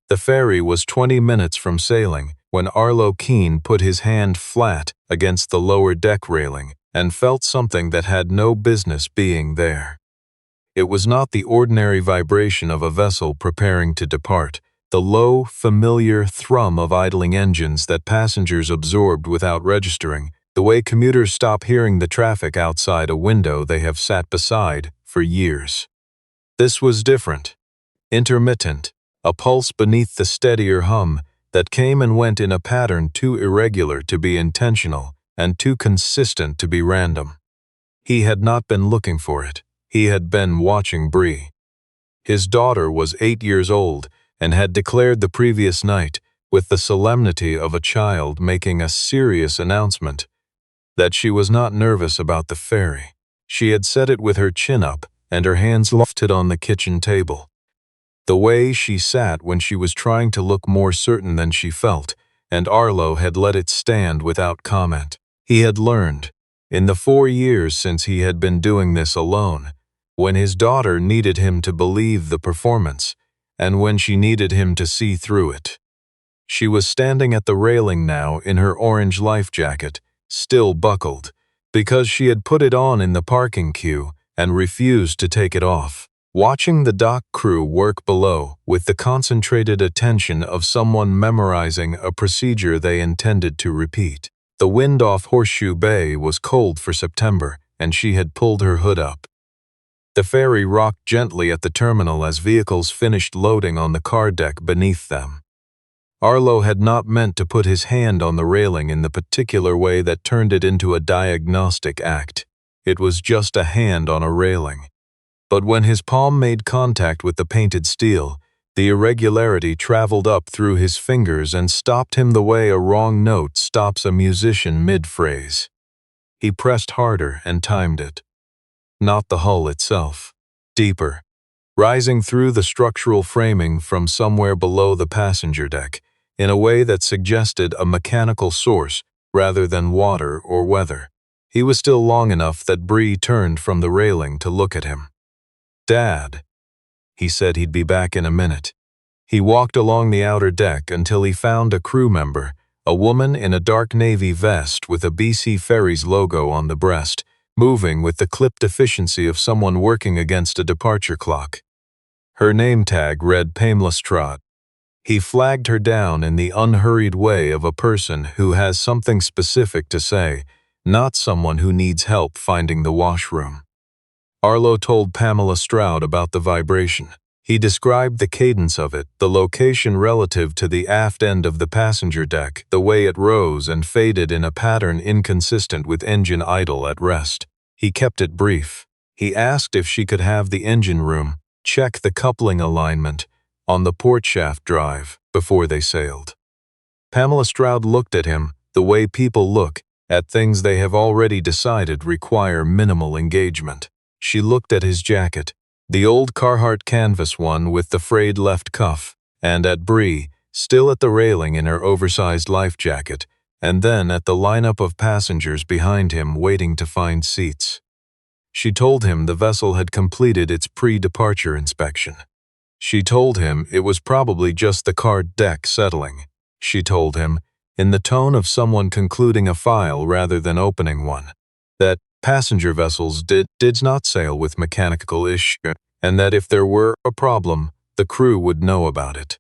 The ferry was 20 minutes from sailing when Arlo Keene put his hand flat against the lower deck railing and felt something that had no business being there. It was not the ordinary vibration of a vessel preparing to depart, the low, familiar thrum of idling engines that passengers absorbed without registering, the way commuters stop hearing the traffic outside a window they have sat beside for years. This was different, intermittent, a pulse beneath the steadier hum that came and went in a pattern too irregular to be intentional and too consistent to be random. He had not been looking for it. He had been watching Bree. His daughter was 8 years old and had declared the previous night, with the solemnity of a child making a serious announcement, that she was not nervous about the ferry. She had said it with her chin up and her hands lifted on the kitchen table. The way she sat when she was trying to look more certain than she felt, and Arlo had let it stand without comment. He had learned, in the 4 years since he had been doing this alone, when his daughter needed him to believe the performance, and when she needed him to see through it. She was standing at the railing now in her orange life jacket, still buckled, because she had put it on in the parking queue and refused to take it off, watching the dock crew work below with the concentrated attention of someone memorizing a procedure they intended to repeat. The wind off Horseshoe Bay was cold for September, and she had pulled her hood up. The ferry rocked gently at the terminal as vehicles finished loading on the car deck beneath them. Arlo had not meant to put his hand on the railing in the particular way that turned it into a diagnostic act. It was just a hand on a railing. But when his palm made contact with the painted steel, the irregularity traveled up through his fingers and stopped him the way a wrong note stops a musician mid-phrase. He pressed harder and timed it. Not the hull itself. Deeper, rising through the structural framing from somewhere below the passenger deck, in a way that suggested a mechanical source rather than water or weather. He was still long enough that Bree turned from the railing to look at him. "Dad," he said he'd be back in a minute. He walked along the outer deck until he found a crew member, a woman in a dark navy vest with a BC Ferry's logo on the breast, moving with the clipped efficiency of someone working against a departure clock. Her name tag read Pamela. He flagged her down in the unhurried way of a person who has something specific to say, not someone who needs help finding the washroom. Arlo told Pamela Stroud about the vibration. He described the cadence of it, the location relative to the aft end of the passenger deck, the way it rose and faded in a pattern inconsistent with engine idle at rest. He kept it brief. He asked if she could have the engine room check the coupling alignment on the port shaft drive before they sailed. Pamela Stroud looked at him the way people look at things they have already decided require minimal engagement. She looked at his jacket, the old Carhartt canvas one with the frayed left cuff, and at Bree, still at the railing in her oversized life jacket, and then at the lineup of passengers behind him waiting to find seats. She told him the vessel had completed its pre-departure inspection. She told him it was probably just the car deck settling. She told him, in the tone of someone concluding a file rather than opening one, that passenger vessels did not sail with mechanical issues, and that if there were a problem, the crew would know about it.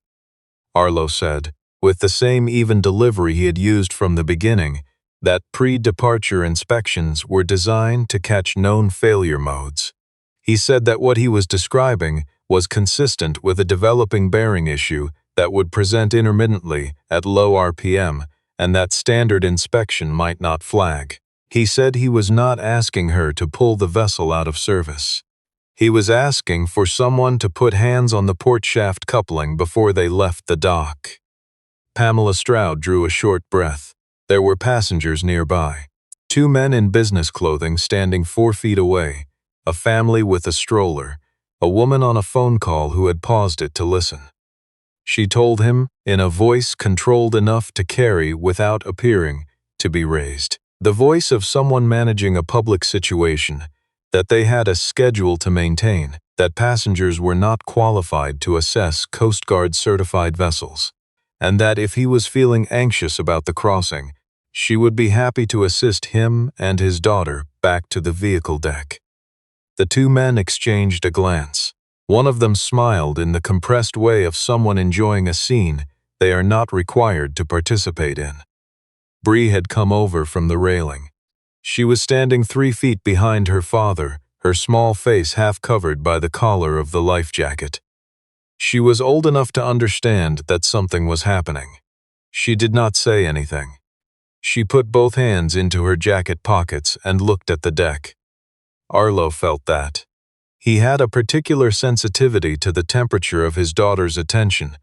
Arlo said, with the same even delivery he had used from the beginning, that pre-departure inspections were designed to catch known failure modes. He said that what he was describing was consistent with a developing bearing issue that would present intermittently at low RPM, and that standard inspection might not flag. He said he was not asking her to pull the vessel out of service. He was asking for someone to put hands on the port shaft coupling before they left the dock. Pamela Stroud drew a short breath. There were passengers nearby. 2 men in business clothing standing 4 feet away, a family with a stroller, a woman on a phone call who had paused it to listen. She told him, in a voice controlled enough to carry without appearing to be raised. The voice of someone managing a public situation, that they had a schedule to maintain, that passengers were not qualified to assess Coast Guard certified vessels, and that if he was feeling anxious about the crossing, she would be happy to assist him and his daughter back to the vehicle deck. The two men exchanged a glance. One of them smiled in the compressed way of someone enjoying a scene they are not required to participate in. Bree had come over from the railing. She was standing 3 feet behind her father, her small face half covered by the collar of the life jacket. She was old enough to understand that something was happening. She did not say anything. She put both hands into her jacket pockets and looked at the deck. Arlo felt that. He had a particular sensitivity to the temperature of his daughter's attention,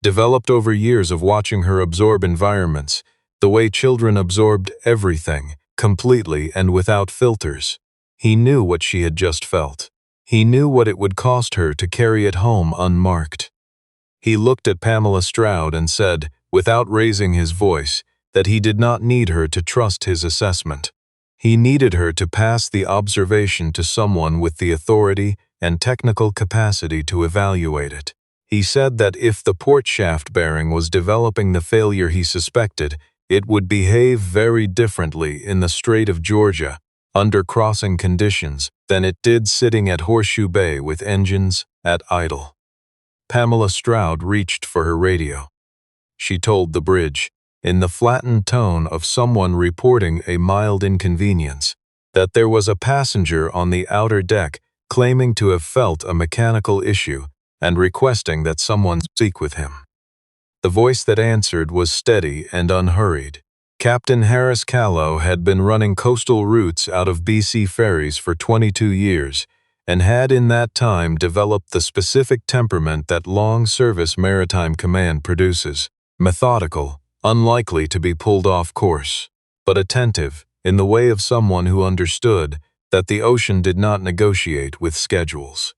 developed over years of watching her absorb environments, the way children absorbed everything, completely and without filters. He knew what she had just felt. He knew what it would cost her to carry it home unmarked. He looked at Pamela Stroud and said, without raising his voice, that he did not need her to trust his assessment. He needed her to pass the observation to someone with the authority and technical capacity to evaluate it. He said that if the port shaft bearing was developing the failure he suspected, it would behave very differently in the Strait of Georgia, under crossing conditions, than it did sitting at Horseshoe Bay with engines at idle. Pamela Stroud reached for her radio. She told the bridge, in the flattened tone of someone reporting a mild inconvenience, that there was a passenger on the outer deck claiming to have felt a mechanical issue and requesting that someone speak with him. The voice that answered was steady and unhurried. Captain Harris Callow had been running coastal routes out of BC ferries for 22 years and had in that time developed the specific temperament that long-service maritime command produces: methodical, unlikely to be pulled off course, but attentive in the way of someone who understood that the ocean did not negotiate with schedules.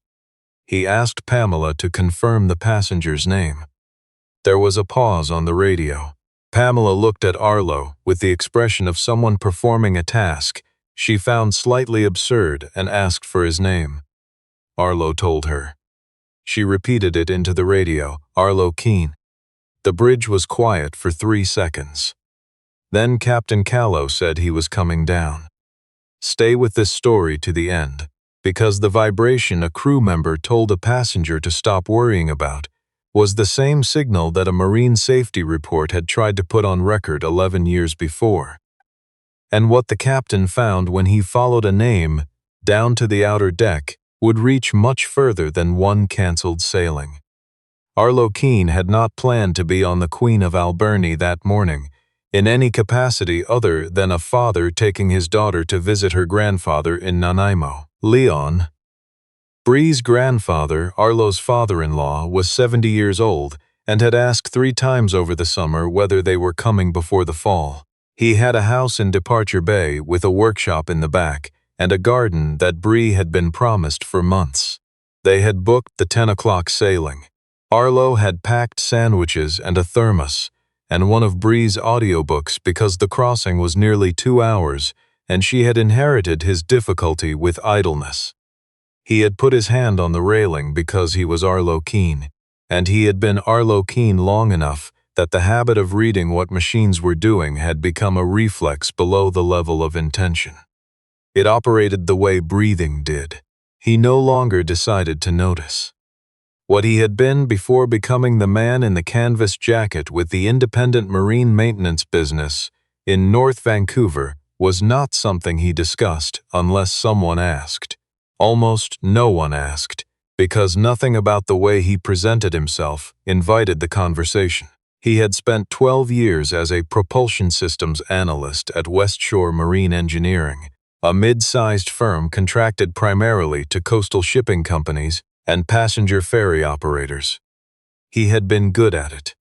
He asked Pamela to confirm the passenger's name. There was a pause on the radio. Pamela looked at Arlo with the expression of someone performing a task she found slightly absurd and asked for his name. Arlo told her. She repeated it into the radio, Arlo Keene. The bridge was quiet for 3 seconds. Then Captain Callow said he was coming down. Stay with this story to the end, because the vibration a crew member told a passenger to stop worrying about was the same signal that a marine safety report had tried to put on record 11 years before. And what the captain found when he followed a name down to the outer deck would reach much further than one cancelled sailing. Arlo Keene had not planned to be on the Queen of Alberni that morning, in any capacity other than a father taking his daughter to visit her grandfather in Nanaimo. Leon. Bree's grandfather, Arlo's father-in-law, was 70 years old and had asked 3 times over the summer whether they were coming before the fall. He had a house in Departure Bay with a workshop in the back and a garden that Bree had been promised for months. They had booked the 10 o'clock sailing. Arlo had packed sandwiches and a thermos and one of Bree's audiobooks because the crossing was nearly 2 hours and she had inherited his difficulty with idleness. He had put his hand on the railing because he was Arlo Keene, and he had been Arlo Keene long enough that the habit of reading what machines were doing had become a reflex below the level of intention. It operated the way breathing did. He no longer decided to notice. What he had been before becoming the man in the canvas jacket with the independent marine maintenance business in North Vancouver was not something he discussed unless someone asked. Almost no one asked, because nothing about the way he presented himself invited the conversation. He had spent 12 years as a propulsion systems analyst at West Shore Marine Engineering, a mid-sized firm contracted primarily to coastal shipping companies and passenger ferry operators. He had been good at it.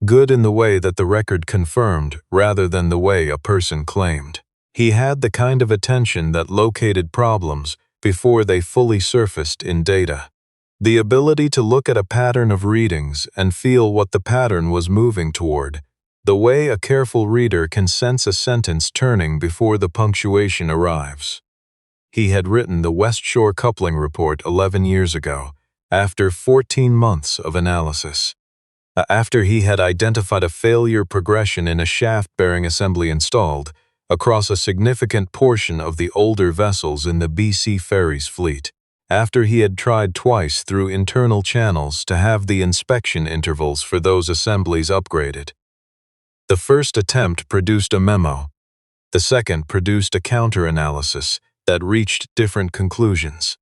Good in the way that the record confirmed rather than the way a person claimed. He had the kind of attention that located problems before they fully surfaced in data. The ability to look at a pattern of readings and feel what the pattern was moving toward, the way a careful reader can sense a sentence turning before the punctuation arrives. He had written the West Shore Coupling Report 11 years ago, after 14 months of analysis. After he had identified a failure progression in a shaft-bearing assembly installed across a significant portion of the older vessels in the BC Ferry's fleet. After he had tried twice through internal channels to have the inspection intervals for those assemblies upgraded. The first attempt produced a memo. The second produced a counter-analysis that reached different conclusions.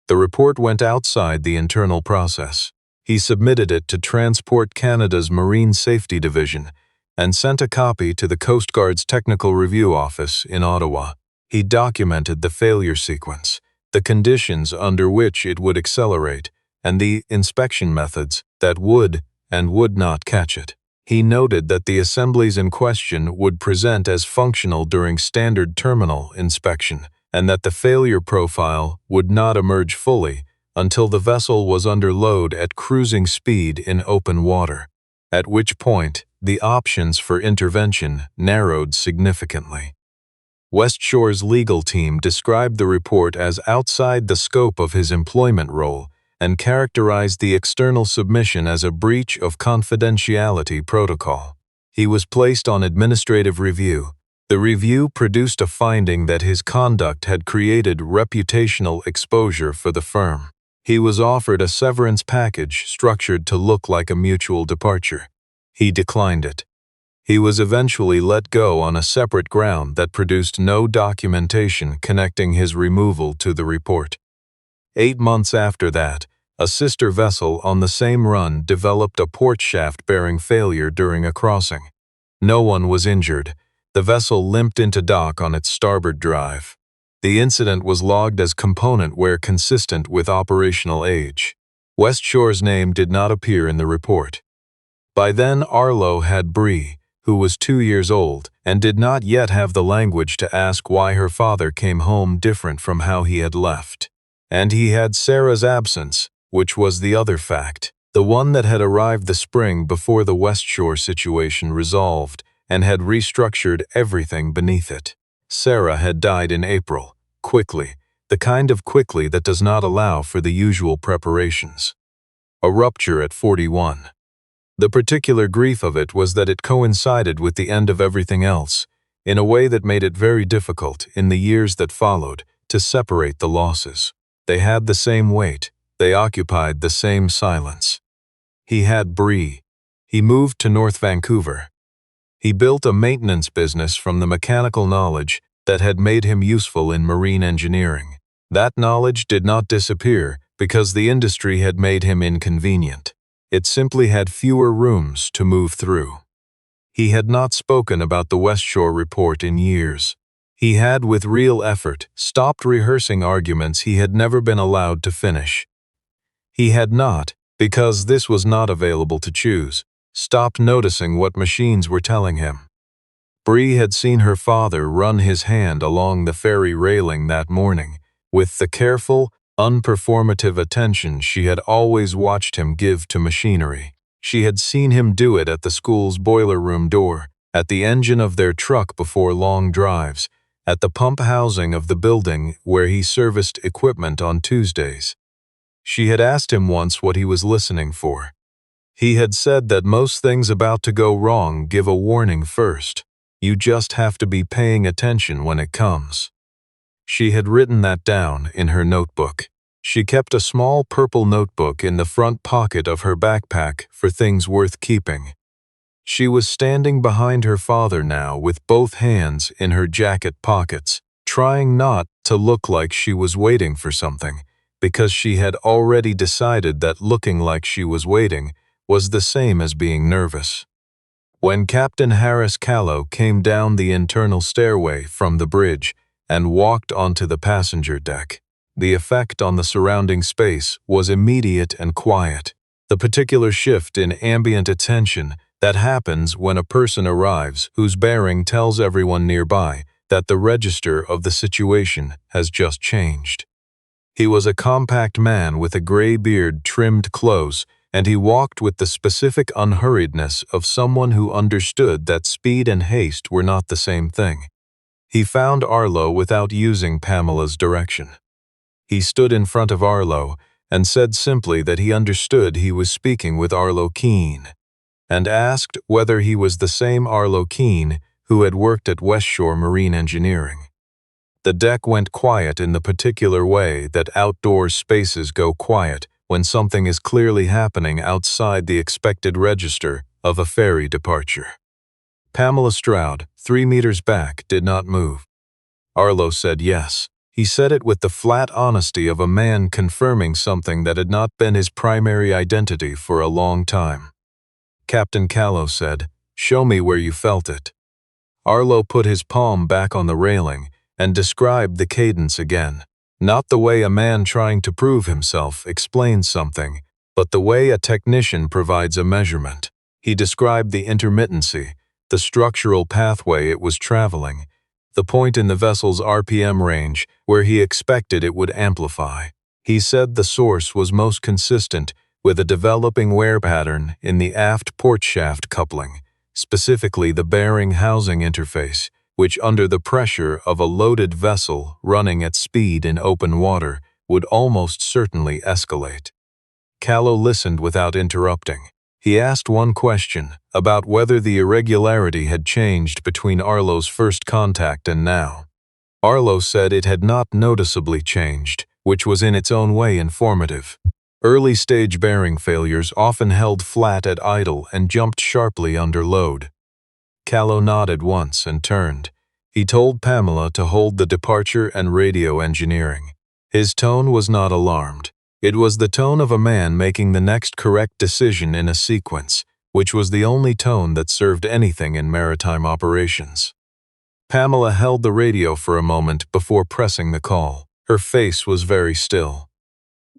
The report went outside the internal process. He submitted it to Transport Canada's Marine Safety Division and sent a copy to the Coast Guard's Technical Review Office in Ottawa. He documented the failure sequence, the conditions under which it would accelerate, and the inspection methods that would and would not catch it. He noted that the assemblies in question would present as functional during standard terminal inspection, and that the failure profile would not emerge fully until the vessel was under load at cruising speed in open water, at which point the options for intervention narrowed significantly. West Shore's legal team described the report as outside the scope of his employment role and characterized the external submission as a breach of confidentiality protocol. He was placed on administrative review. The review produced a finding that his conduct had created reputational exposure for the firm. He was offered a severance package structured to look like a mutual departure. He declined it. He was eventually let go on a separate ground that produced no documentation connecting his removal to the report. 8 months after that, a sister vessel on the same run developed a port shaft-bearing failure during a crossing. No one was injured. The vessel limped into dock on its starboard drive. The incident was logged as component wear consistent with operational age. West Shore's name did not appear in the report. By then, Arlo had Bree, who was 2 years old, and did not yet have the language to ask why her father came home different from how he had left. And he had Sarah's absence, which was the other fact, the one that had arrived the spring before the West Shore situation resolved and had restructured everything beneath it. Sarah had died in April, quickly, the kind of quickly that does not allow for the usual preparations. A rupture at 41. The particular grief of it was that it coincided with the end of everything else, in a way that made it very difficult, in the years that followed, to separate the losses. They had the same weight. They occupied the same silence. He had Bree. He moved to North Vancouver. He built a maintenance business from the mechanical knowledge that had made him useful in marine engineering. That knowledge did not disappear because the industry had made him inconvenient. It simply had fewer rooms to move through. He had not spoken about the West Shore report in years. He had, with real effort, stopped rehearsing arguments he had never been allowed to finish. He had not, because this was not available to choose, stopped noticing what machines were telling him. Bree had seen her father run his hand along the ferry railing that morning, with the careful, unperformative attention she had always watched him give to machinery. She had seen him do it at the school's boiler room door, at the engine of their truck before long drives, at the pump housing of the building where he serviced equipment on Tuesdays. She had asked him once what he was listening for. He had said that most things about to go wrong give a warning first. You just have to be paying attention when it comes. She had written that down in her notebook. She kept a small purple notebook in the front pocket of her backpack for things worth keeping. She was standing behind her father now with both hands in her jacket pockets, trying not to look like she was waiting for something, because she had already decided that looking like she was waiting was the same as being nervous. When Captain Harris Callow came down the internal stairway from the bridge and walked onto the passenger deck, the effect on the surrounding space was immediate and quiet. The particular shift in ambient attention that happens when a person arrives whose bearing tells everyone nearby that the register of the situation has just changed. He was a compact man with a gray beard trimmed close, and he walked with the specific unhurriedness of someone who understood that speed and haste were not the same thing. He found Arlo without using Pamela's direction. He stood in front of Arlo and said simply that he understood he was speaking with Arlo Keene, and asked whether he was the same Arlo Keene who had worked at West Shore Marine Engineering. The deck went quiet in the particular way that outdoor spaces go quiet when something is clearly happening outside the expected register of a ferry departure. Pamela Stroud, 3 meters back, did not move. Arlo said yes. He said it with the flat honesty of a man confirming something that had not been his primary identity for a long time. Captain Callow said, "Show me where you felt it." Arlo put his palm back on the railing and described the cadence again, not the way a man trying to prove himself explains something, but the way a technician provides a measurement. He described the intermittency, the structural pathway it was traveling, the point in the vessel's RPM range where he expected it would amplify. He said the source was most consistent with a developing wear pattern in the aft port shaft coupling, specifically the bearing housing interface, which under the pressure of a loaded vessel running at speed in open water would almost certainly escalate. Callow listened without interrupting. He asked one question about whether the irregularity had changed between Arlo's first contact and now. Arlo said it had not noticeably changed, which was in its own way informative. Early-stage bearing failures often held flat at idle and jumped sharply under load. Callow nodded once and turned. He told Pamela to hold the departure and radio engineering. His tone was not alarmed. It was the tone of a man making the next correct decision in a sequence, which was the only tone that served anything in maritime operations. Pamela held the radio for a moment before pressing the call. Her face was very still.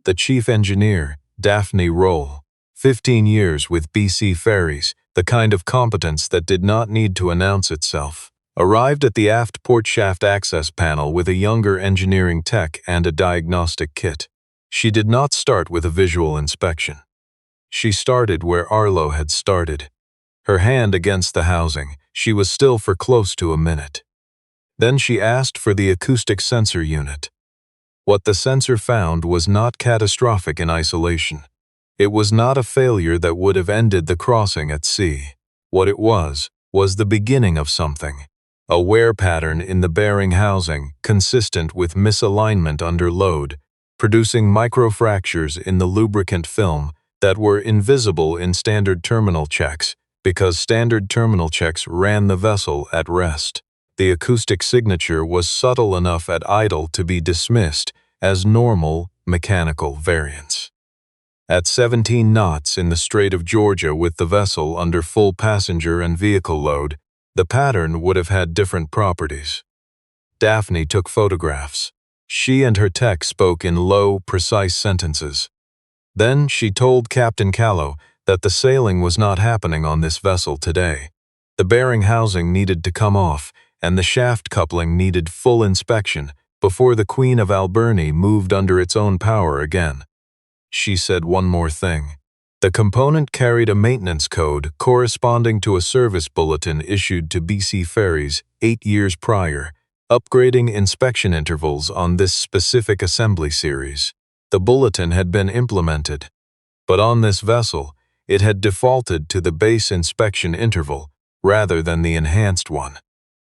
The chief engineer, Daphne Roll, 15 years with BC Ferries, the kind of competence that did not need to announce itself, arrived at the aft port shaft access panel with a younger engineering tech and a diagnostic kit. She did not start with a visual inspection. She started where Arlo had started. Her hand against the housing, she was still for close to a minute. Then she asked for the acoustic sensor unit. What the sensor found was not catastrophic in isolation. It was not a failure that would have ended the crossing at sea. What it was the beginning of something. A wear pattern in the bearing housing consistent with misalignment under load, producing microfractures in the lubricant film that were invisible in standard terminal checks because standard terminal checks ran the vessel at rest. The acoustic signature was subtle enough at idle to be dismissed as normal mechanical variance. At 17 knots in the Strait of Georgia with the vessel under full passenger and vehicle load, the pattern would have had different properties. Daphne took photographs. She and her tech spoke in low, precise sentences. Then she told Captain Callow that the sailing was not happening on this vessel today. The bearing housing needed to come off, and the shaft coupling needed full inspection before the Queen of Alberni moved under its own power again. She said one more thing. The component carried a maintenance code corresponding to a service bulletin issued to BC Ferries 8 years prior, upgrading inspection intervals on this specific assembly series. The bulletin had been implemented, but on this vessel, it had defaulted to the base inspection interval rather than the enhanced one,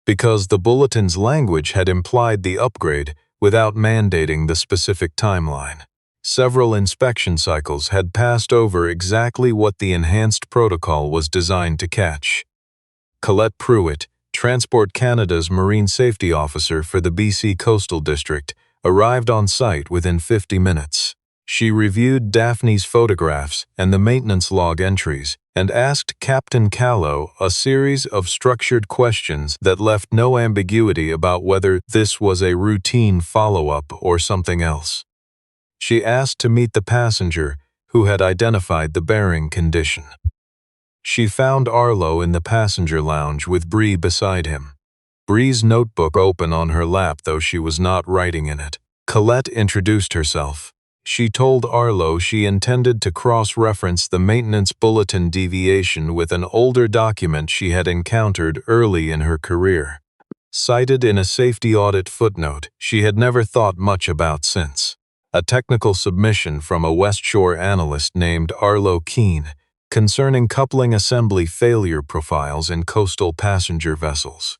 because the bulletin's language had implied the upgrade without mandating the specific timeline. Several inspection cycles had passed over exactly what the enhanced protocol was designed to catch. Colette Pruitt, Transport Canada's Marine Safety Officer for the BC Coastal District, arrived on site within 50 minutes. She reviewed Daphne's photographs and the maintenance log entries and asked Captain Callow a series of structured questions that left no ambiguity about whether this was a routine follow-up or something else. She asked to meet the passenger who had identified the bearing condition. She found Arlo in the passenger lounge with Bree beside him. Bree's notebook open on her lap, though she was not writing in it. Colette introduced herself. She told Arlo she intended to cross-reference the maintenance bulletin deviation with an older document she had encountered early in her career. cited in a safety audit footnote she had never thought much about since. A technical submission from a West Shore analyst named Arlo Keene concerning coupling assembly failure profiles in coastal passenger vessels.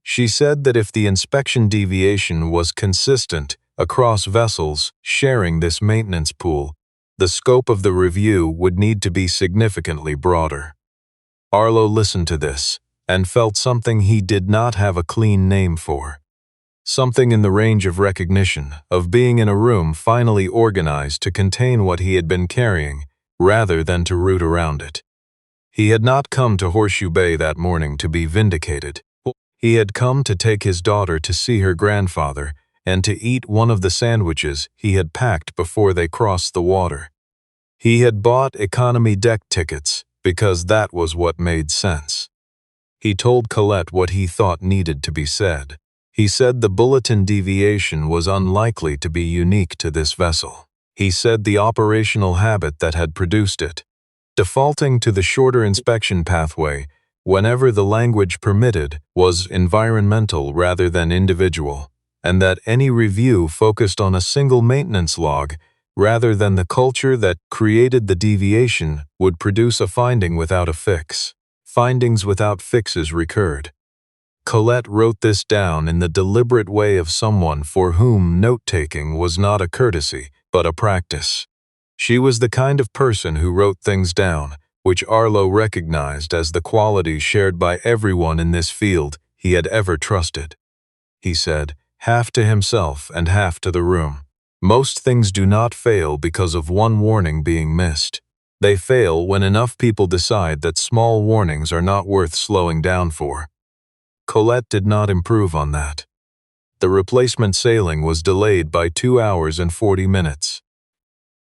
She said that if the inspection deviation was consistent across vessels sharing this maintenance pool, the scope of the review would need to be significantly broader. Arlo listened to this and felt something he did not have a clean name for. Something in the range of recognition, of being in a room finally organized to contain what he had been carrying, rather than to root around it. He had not come to Horseshoe Bay that morning to be vindicated. He had come to take his daughter to see her grandfather and to eat one of the sandwiches he had packed before they crossed the water. He had bought economy deck tickets because that was what made sense. He told Colette what he thought needed to be said. He said the bulletin deviation was unlikely to be unique to this vessel. He said the operational habit that had produced it, defaulting to the shorter inspection pathway whenever the language permitted, was environmental rather than individual, and that any review focused on a single maintenance log rather than the culture that created the deviation would produce a finding without a fix. Findings without fixes recurred. Colette wrote this down in the deliberate way of someone for whom note-taking was not a courtesy, but a practice. She was the kind of person who wrote things down, which Arlo recognized as the qualities shared by everyone in this field he had ever trusted. He said, half to himself and half to the room. Most things do not fail because of one warning being missed. They fail when enough people decide that small warnings are not worth slowing down for. Colette did not improve on that. The replacement sailing was delayed by 2 hours and 40 minutes.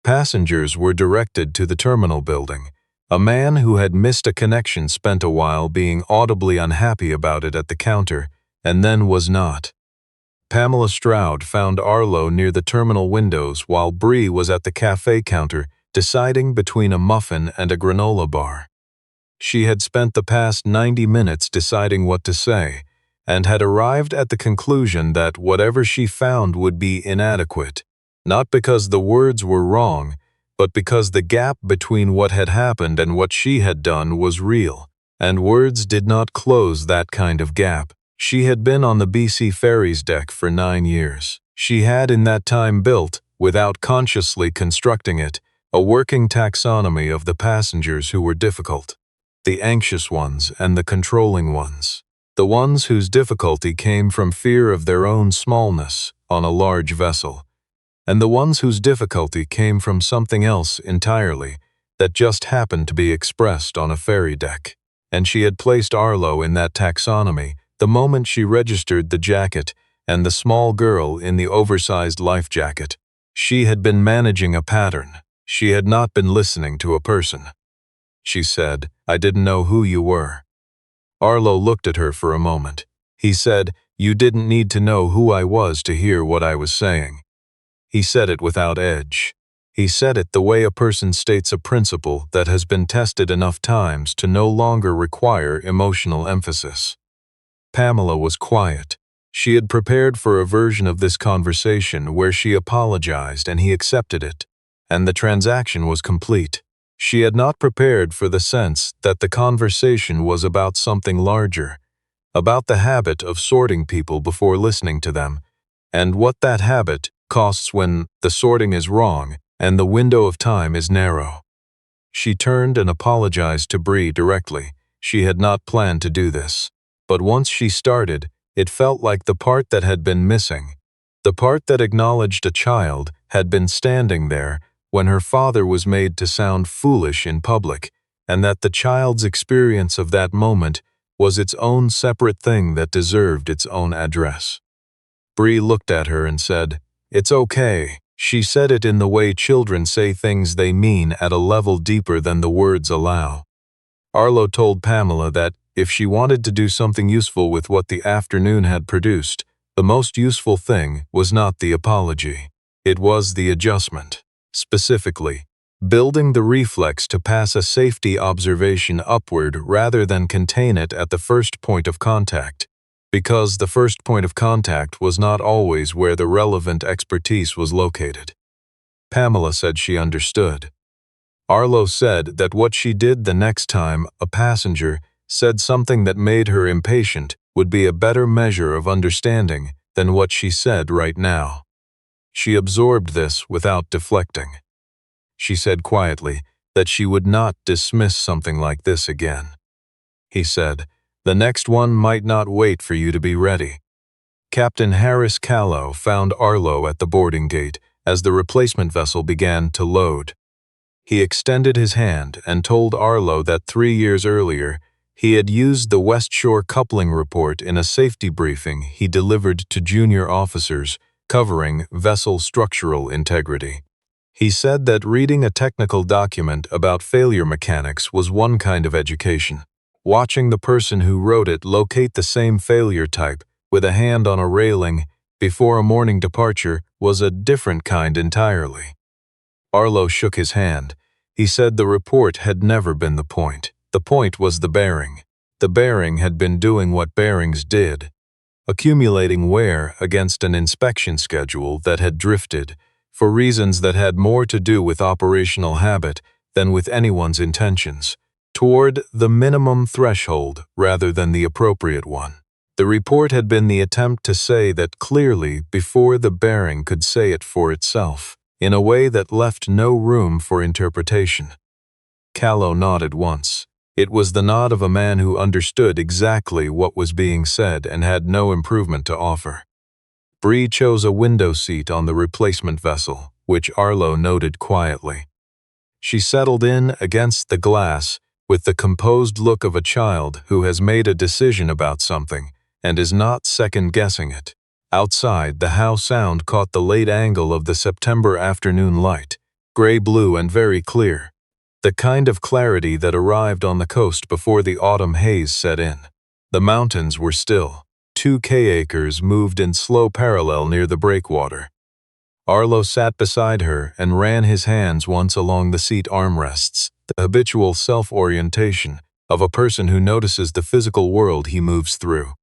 Passengers were directed to the terminal building. A man who had missed a connection spent a while being audibly unhappy about it at the counter, and then was not. Pamela Stroud found Arlo near the terminal windows while Bree was at the cafe counter deciding between a muffin and a granola bar. She had spent the past 90 minutes deciding what to say, and had arrived at the conclusion that whatever she found would be inadequate, not because the words were wrong, but because the gap between what had happened and what she had done was real, and words did not close that kind of gap. She had been on the BC Ferry's deck for 9 years. She had in that time built, without consciously constructing it, a working taxonomy of the passengers who were difficult. The anxious ones and the controlling ones. The ones whose difficulty came from fear of their own smallness on a large vessel, and the ones whose difficulty came from something else entirely that just happened to be expressed on a ferry deck. And she had placed Arlo in that taxonomy the moment she registered the jacket and the small girl in the oversized life jacket. She had been managing a pattern. She had not been listening to a person. She said, "I didn't know who you were." Arlo looked at her for a moment. He said, "You didn't need to know who I was to hear what I was saying." He said it without edge. He said it the way a person states a principle that has been tested enough times to no longer require emotional emphasis. Pamela was quiet. She had prepared for a version of this conversation where she apologized and he accepted it, and the transaction was complete. She had not prepared for the sense that the conversation was about something larger, about the habit of sorting people before listening to them, and what that habit costs when the sorting is wrong and the window of time is narrow. She turned and apologized to Bree directly. She had not planned to do this, but once she started, it felt like the part that had been missing, the part that acknowledged a child, had been standing there when her father was made to sound foolish in public, and that the child's experience of that moment was its own separate thing that deserved its own address. Bree looked at her and said, "It's okay." She said it in the way children say things they mean at a level deeper than the words allow. Arlo told Pamela that if she wanted to do something useful with what the afternoon had produced, the most useful thing was not the apology. It was the adjustment. Specifically, building the reflex to pass a safety observation upward rather than contain it at the first point of contact, because the first point of contact was not always where the relevant expertise was located. Pamela said she understood. Arlo said that what she did the next time a passenger said something that made her impatient would be a better measure of understanding than what she said right now. She absorbed this without deflecting. She said quietly that she would not dismiss something like this again. He said, "The next one might not wait for you to be ready." Captain Harris Callow found Arlo at the boarding gate as the replacement vessel began to load. He extended his hand and told Arlo that 3 years earlier, he had used the West Shore coupling report in a safety briefing he delivered to junior officers covering vessel structural integrity. He said that reading a technical document about failure mechanics was one kind of education. Watching the person who wrote it locate the same failure type with a hand on a railing before a morning departure was a different kind entirely. Arlo shook his hand. He said the report had never been the point. The point was the bearing. The bearing had been doing what bearings did, accumulating wear against an inspection schedule that had drifted, for reasons that had more to do with operational habit than with anyone's intentions, toward the minimum threshold rather than the appropriate one. The report had been the attempt to say that clearly before the bearing could say it for itself, in a way that left no room for interpretation. Callow nodded once. It was the nod of a man who understood exactly what was being said and had no improvement to offer. Bree chose a window seat on the replacement vessel, which Arlo noted quietly. She settled in against the glass with the composed look of a child who has made a decision about something and is not second-guessing it. Outside, the house sound caught the late angle of the September afternoon light, gray-blue and very clear, the kind of clarity that arrived on the coast before the autumn haze set in. The mountains were still. 2 K-acres moved in slow parallel near the breakwater. Arlo sat beside her and ran his hands once along the seat armrests, the habitual self-orientation of a person who notices the physical world he moves through.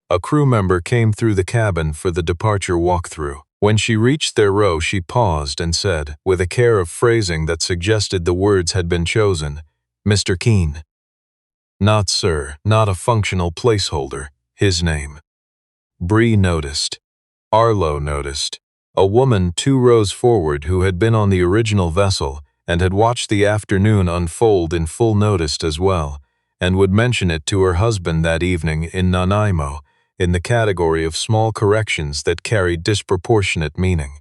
A crew member came through the cabin for the departure walkthrough. When she reached their row, she paused and said, with a care of phrasing that suggested the words had been chosen, "Mr. Keene." "Not sir, not a functional placeholder, his name." Bree noticed. Arlo noticed. A woman 2 rows forward who had been on the original vessel and had watched the afternoon unfold in full noticed as well, and would mention it to her husband that evening in Nanaimo, in the category of small corrections that carried disproportionate meaning.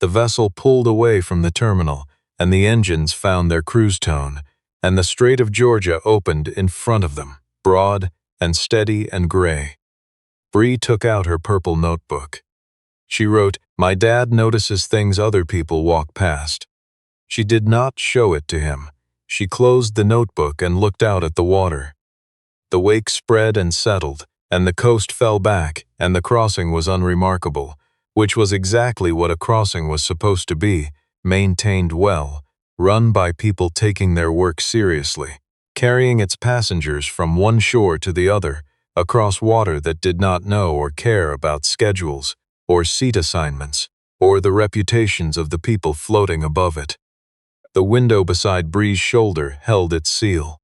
The vessel pulled away from the terminal, and the engines found their cruise tone, and the Strait of Georgia opened in front of them, broad and steady and gray. Bree took out her purple notebook. She wrote, "My dad notices things other people walk past." She did not show it to him. She closed the notebook and looked out at the water. The wake spread and settled, and the coast fell back, and the crossing was unremarkable, which was exactly what a crossing was supposed to be, maintained well, run by people taking their work seriously, carrying its passengers from one shore to the other, across water that did not know or care about schedules, or seat assignments, or the reputations of the people floating above it. The window beside Bree's shoulder held its seal.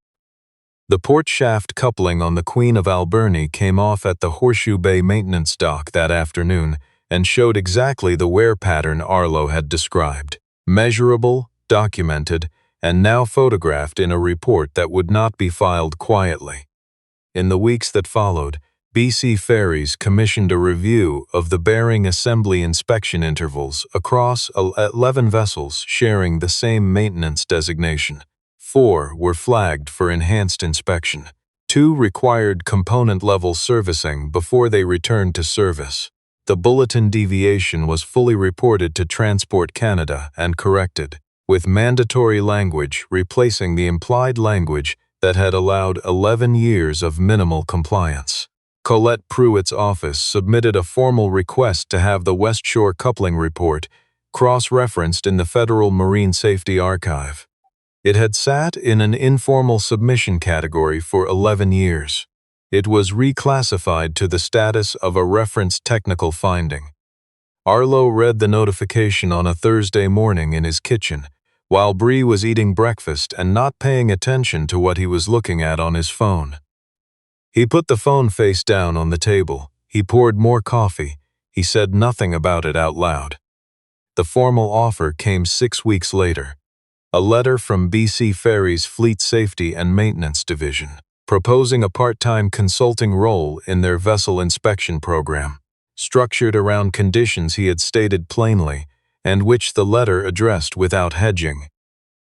The port shaft coupling on the Queen of Alberni came off at the Horseshoe Bay maintenance dock that afternoon and showed exactly the wear pattern Arlo had described. Measurable, documented, and now photographed in a report that would not be filed quietly. In the weeks that followed, BC Ferries commissioned a review of the bearing assembly inspection intervals across 11 vessels sharing the same maintenance designation. 4 were flagged for enhanced inspection. 2 required component-level servicing before they returned to service. The bulletin deviation was fully reported to Transport Canada and corrected, with mandatory language replacing the implied language that had allowed 11 years of minimal compliance. Colette Pruitt's office submitted a formal request to have the West Shore coupling report cross-referenced in the Federal Marine Safety Archive. It had sat in an informal submission category for 11 years. it was reclassified to the status of a reference technical finding. Arlo read the notification on a Thursday morning in his kitchen, while Bree was eating breakfast and not paying attention to what he was looking at on his phone. He put the phone face down on the table. He poured more coffee. He said nothing about it out loud. The formal offer came 6 weeks later. A letter from BC Ferry's Fleet Safety and Maintenance Division, proposing a part-time consulting role in their vessel inspection program, structured around conditions he had stated plainly, and which the letter addressed without hedging.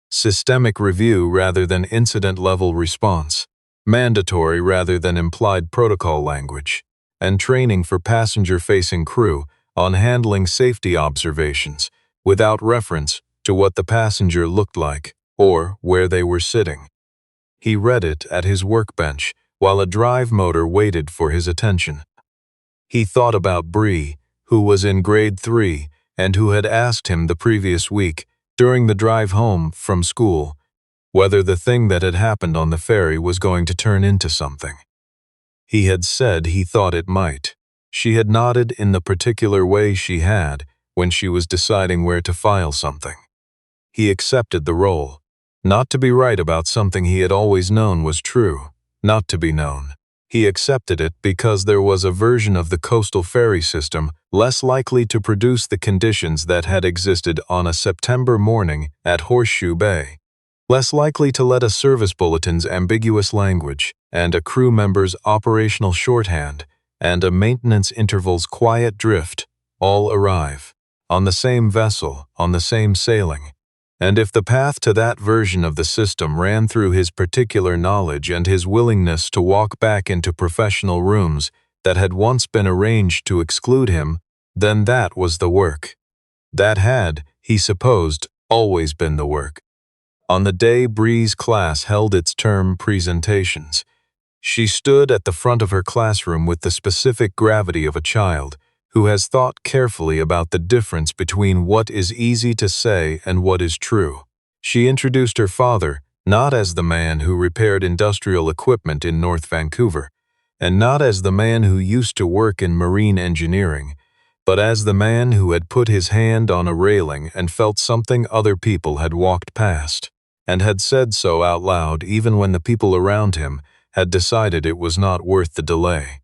Systemic review rather than incident-level response, mandatory rather than implied protocol language, and training for passenger-facing crew on handling safety observations without reference to what the passenger looked like or where they were sitting. He read it at his workbench while a drive motor waited for his attention. He thought about Bree, who was in grade 3 and who had asked him the previous week, during the drive home from school, whether the thing that had happened on the ferry was going to turn into something. He had said he thought it might. She had nodded in the particular way she had when she was deciding where to file something. He accepted the role, not to be right about something he had always known was true, not to be known. He accepted it because there was a version of the coastal ferry system less likely to produce the conditions that had existed on a September morning at Horseshoe Bay, less likely to let a service bulletin's ambiguous language and a crew member's operational shorthand and a maintenance interval's quiet drift all arrive on the same vessel, on the same sailing. And if the path to that version of the system ran through his particular knowledge and his willingness to walk back into professional rooms that had once been arranged to exclude him, then that was the work. That had, he supposed, always been the work. On the day Bree's class held its term presentations, she stood at the front of her classroom with the specific gravity of a child who has thought carefully about the difference between what is easy to say and what is true. She introduced her father not as the man who repaired industrial equipment in North Vancouver, and not as the man who used to work in marine engineering, but as the man who had put his hand on a railing and felt something other people had walked past, and had said so out loud even when the people around him had decided it was not worth the delay.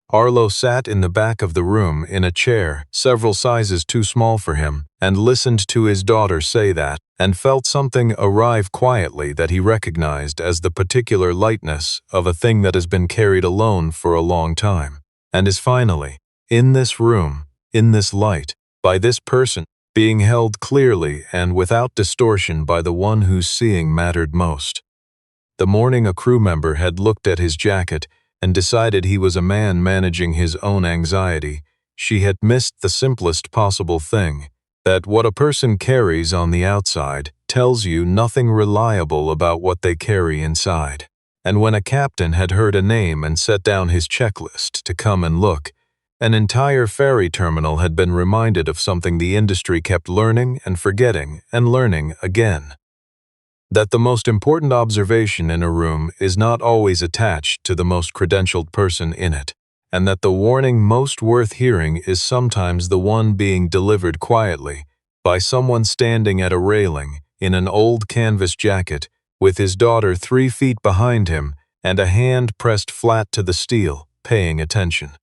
Arlo sat in the back of the room in a chair several sizes too small for him and listened to his daughter say that and felt something arrive quietly that he recognized as the particular lightness of a thing that has been carried alone for a long time and is finally, in this room, in this light, by this person, being held clearly and without distortion by the one whose seeing mattered most. The morning a crew member had looked at his jacket and decided he was a man managing his own anxiety, she had missed the simplest possible thing, that what a person carries on the outside tells you nothing reliable about what they carry inside. And when a captain had heard a name and set down his checklist to come and look, an entire ferry terminal had been reminded of something the industry kept learning and forgetting and learning again. That the most important observation in a room is not always attached to the most credentialed person in it, and that the warning most worth hearing is sometimes the one being delivered quietly by someone standing at a railing in an old canvas jacket with his daughter 3 feet behind him and a hand pressed flat to the steel, paying attention.